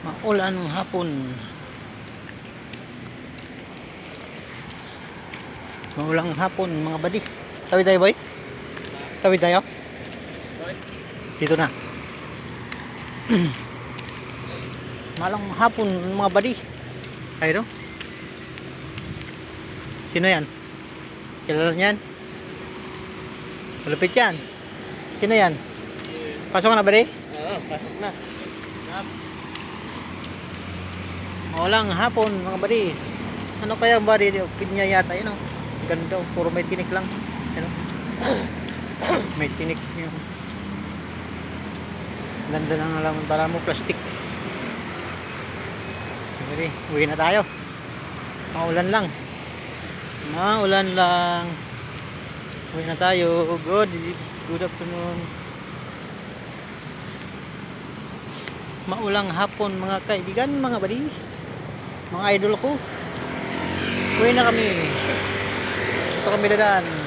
Maulan hapon. Maulang hapon mga badi. Tawid tayo boy? Tawid tayo? Dito na. Malang hapon mga badi. Ayun. Sino yan? Kilala niyan? Malupit yan. Sino yan? Pasok na badi? Oo, pasok na. Maulang hapon mga badi. Ano kaya badi? Pinya yata yun. Ganda, puro may tinik lang. Ano? May tinik yung ganda ng alaman para mo plastic. Sige, uwi na tayo. Maulan lang. Maulan lang. Uwi na tayo. Good afternoon. Maulang hapon mga kaibigan, mga badi. Mga idol ko. Uwi na kami. Ito kami dadaan.